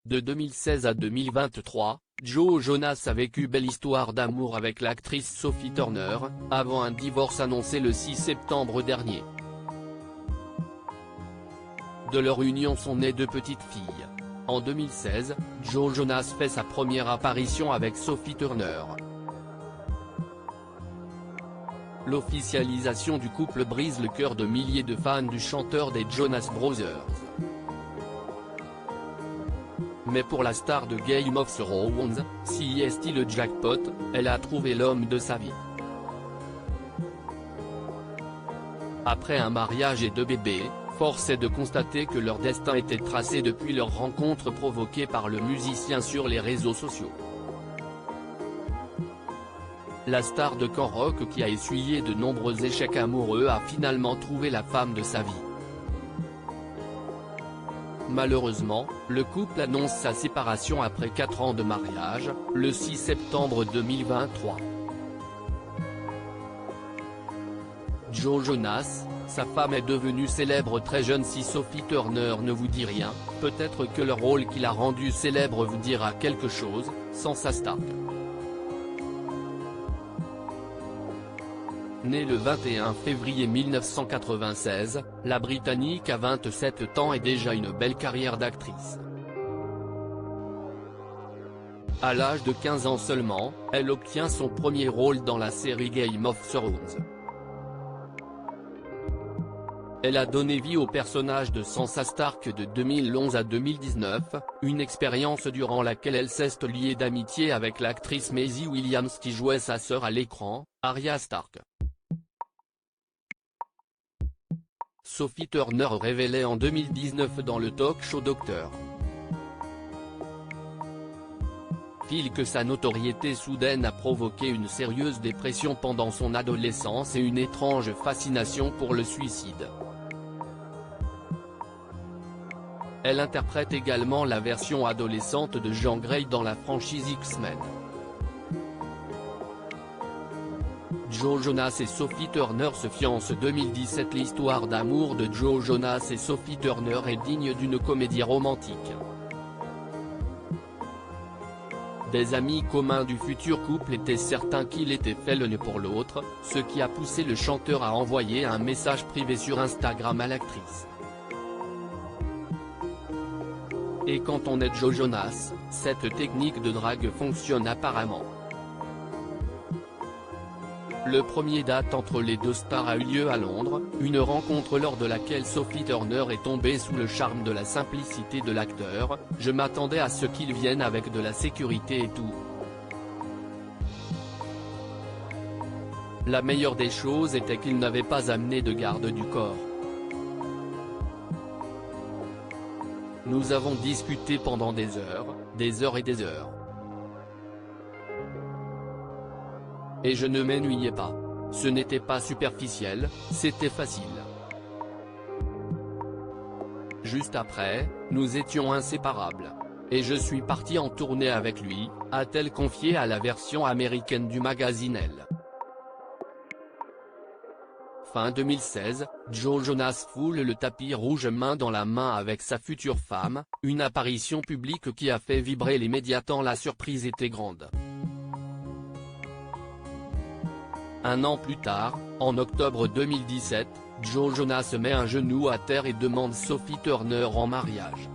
De 2016 à 2023, Joe Jonas a vécu belle histoire d'amour avec l'actrice Sophie Turner, avant un divorce annoncé le 6 septembre dernier. De leur union sont nées deux petites filles. En 2016, Joe Jonas fait sa première apparition avec Sophie Turner. L'officialisation du couple brise le cœur de milliers de fans du chanteur des Jonas Brothers. Mais pour la star de Game of Thrones, si est le jackpot, elle a trouvé l'homme de sa vie. Après un mariage et deux bébés, force est de constater que leur destin était tracé depuis leur rencontre provoquée par le musicien sur les réseaux sociaux. La star de camp rock qui a essuyé de nombreux échecs amoureux a finalement trouvé la femme de sa vie. Malheureusement, le couple annonce sa séparation après 4 ans de mariage, le 6 septembre 2023. Joe Jonas, sa femme est devenue célèbre très jeune. Si Sophie Turner ne vous dit rien, peut-être que le rôle qui l'a rendue célèbre vous dira quelque chose, Sansa Stark. Née le 21 février 1996, la Britannique a 27 ans et déjà une belle carrière d'actrice. À l'âge de 15 ans seulement, elle obtient son premier rôle dans la série Game of Thrones. Elle a donné vie au personnage de Sansa Stark de 2011 à 2019, une expérience durant laquelle elle s'est liée d'amitié avec l'actrice Maisie Williams qui jouait sa sœur à l'écran, Arya Stark. Sophie Turner révélait en 2019 dans le talk-show Dr. Phil que sa notoriété soudaine a provoqué une sérieuse dépression pendant son adolescence et une étrange fascination pour le suicide. Elle interprète également la version adolescente de Jean Grey dans la franchise X-Men. Joe Jonas et Sophie Turner se fiancent 2017. L'histoire d'amour de Joe Jonas et Sophie Turner est digne d'une comédie romantique. Des amis communs du futur couple étaient certains qu'il était fait l'un pour l'autre, ce qui a poussé le chanteur à envoyer un message privé sur Instagram à l'actrice. Et quand on est Joe Jonas, cette technique de drague fonctionne apparemment. Le premier date entre les deux stars a eu lieu à Londres, une rencontre lors de laquelle Sophie Turner est tombée sous le charme de la simplicité de l'acteur. « Je m'attendais à ce qu'il vienne avec de la sécurité et tout. La meilleure des choses était qu'il n'avait pas amené de garde du corps. Nous avons discuté pendant des heures et des heures. Et je ne m'ennuyais pas. Ce n'était pas superficiel, c'était facile. Juste après, nous étions inséparables. Et je suis parti en tournée avec lui, a-t-elle confié à la version américaine du magazine Elle. Fin 2016, Joe Jonas foule le tapis rouge main dans la main avec sa future femme, une apparition publique qui a fait vibrer les médias tant la surprise était grande. Un an plus tard, en octobre 2017, Joe Jonas met un genou à terre et demande Sophie Turner en mariage.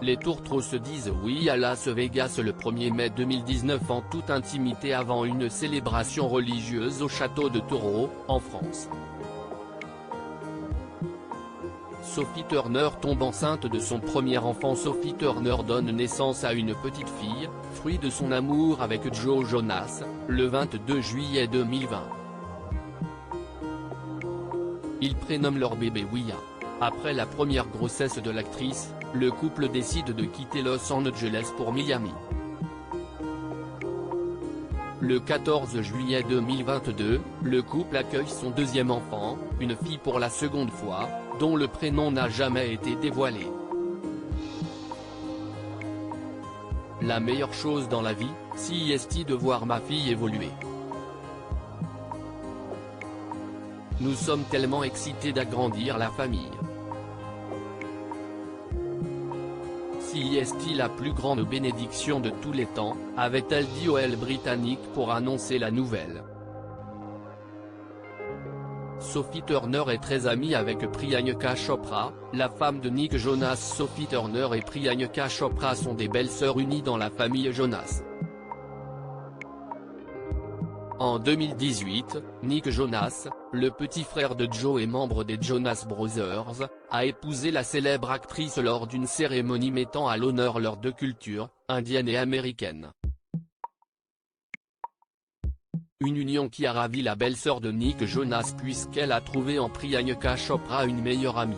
Les tourtereaux se disent oui à Las Vegas le 1er mai 2019 en toute intimité avant une célébration religieuse au château de Taureau, en France. Sophie Turner tombe enceinte de son premier enfant. Sophie Turner donne naissance à une petite fille, fruit de son amour avec Joe Jonas, le 22 juillet 2020. Ils prénomment leur bébé Willa. Après la première grossesse de l'actrice, le couple décide de quitter Los Angeles pour Miami. Le 14 juillet 2022, le couple accueille son deuxième enfant, une fille pour la seconde fois, dont le prénom n'a jamais été dévoilé. La meilleure chose dans la vie, si est de voir ma fille évoluer. Nous sommes tellement excités d'agrandir la famille. Celle-ci est-il la plus grande bénédiction de tous les temps, avait-elle dit au Elle britannique pour annoncer la nouvelle. Sophie Turner est très amie avec Priyanka Chopra, la femme de Nick Jonas. Sophie Turner et Priyanka Chopra sont des belles-sœurs unies dans la famille Jonas. En 2018, Nick Jonas, le petit frère de Joe et membre des Jonas Brothers, a épousé la célèbre actrice lors d'une cérémonie mettant à l'honneur leurs deux cultures, indienne et américaine. Une union qui a ravi la belle-sœur de Nick Jonas puisqu'elle a trouvé en Priyanka Chopra une meilleure amie.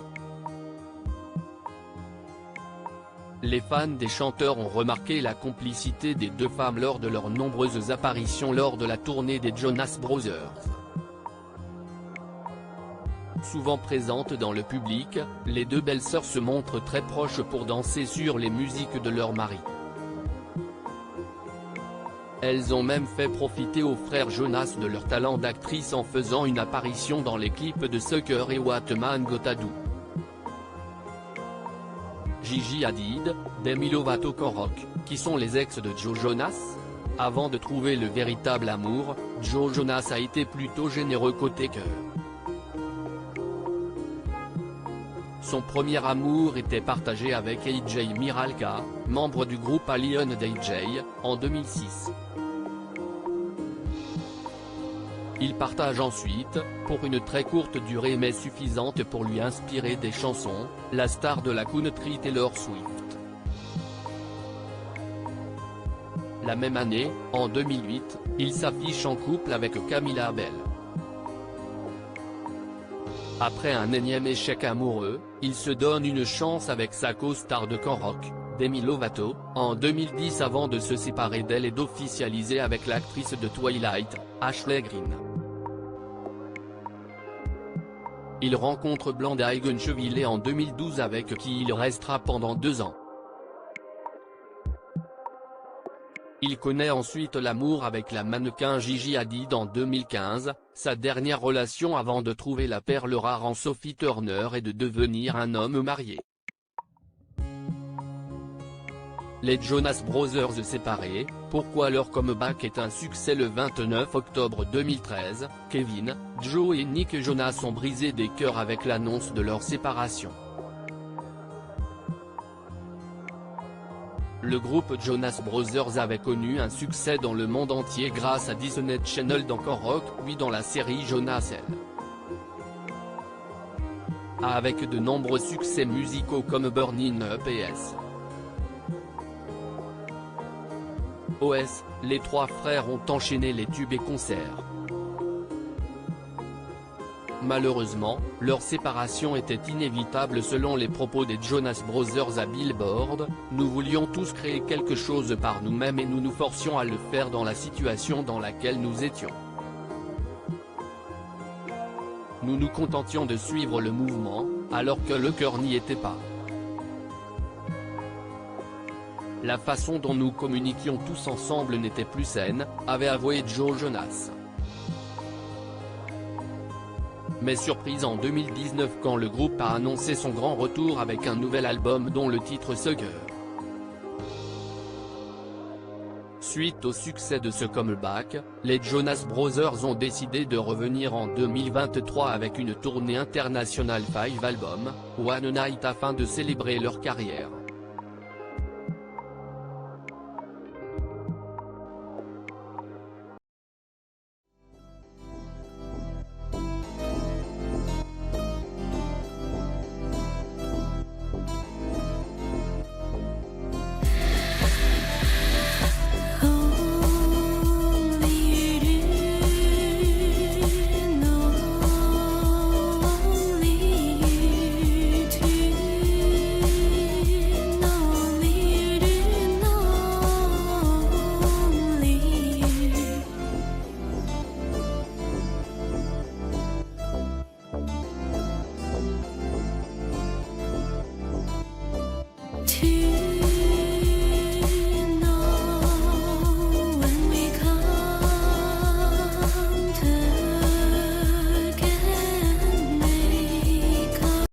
Les fans des chanteurs ont remarqué la complicité des deux femmes lors de leurs nombreuses apparitions lors de la tournée des Jonas Brothers. Souvent présentes dans le public, les deux belles-sœurs se montrent très proches pour danser sur les musiques de leur mari. Elles ont même fait profiter aux frères Jonas de leur talent d'actrice en faisant une apparition dans les clips de Sucker et What Man Gotta Do. Gigi Hadid, Demi Lovato Rock, qui sont les ex de Joe Jonas. Avant de trouver le véritable amour, Joe Jonas a été plutôt généreux côté cœur. Son premier amour était partagé avec AJ Miralka, membre du groupe Alien d'AJ, en 2006. Il partage ensuite, pour une très courte durée mais suffisante pour lui inspirer des chansons, la star de la country Taylor Swift. La même année, en 2008, il s'affiche en couple avec Camila Belle. Après un énième échec amoureux, il se donne une chance avec sa co-star de camp rock, Demi Lovato, en 2010 avant de se séparer d'elle et d'officialiser avec l'actrice de Twilight, Ashley Greene. Il rencontre Blanda Egencheville en 2012 avec qui il restera pendant 2 ans. Il connaît ensuite l'amour avec la mannequin Gigi Hadid en 2015, sa dernière relation avant de trouver la perle rare en Sophie Turner et de devenir un homme marié. Les Jonas Brothers séparés, pourquoi leur comeback est un succès? Le 29 octobre 2013, Kevin, Joe et Nick Jonas ont brisé des cœurs avec l'annonce de leur séparation. Le groupe Jonas Brothers avait connu un succès dans le monde entier grâce à Disney Channel dans Camp Rock puis dans la série Jonas L. Avec de nombreux succès musicaux comme Burning Up et S. OS, les trois frères ont enchaîné les tubes et concerts. Malheureusement, leur séparation était inévitable selon les propos des Jonas Brothers à Billboard. Nous voulions tous créer quelque chose par nous-mêmes et nous nous forcions à le faire dans la situation dans laquelle nous étions. Nous nous contentions de suivre le mouvement, alors que le cœur n'y était pas. La façon dont nous communiquions tous ensemble n'était plus saine, avait avoué Joe Jonas. Mais surprise en 2019 quand le groupe a annoncé son grand retour avec un nouvel album dont le titre Sucker. Suite au succès de ce comeback, les Jonas Brothers ont décidé de revenir en 2023 avec une tournée internationale 5 albums, One Night afin de célébrer leur carrière.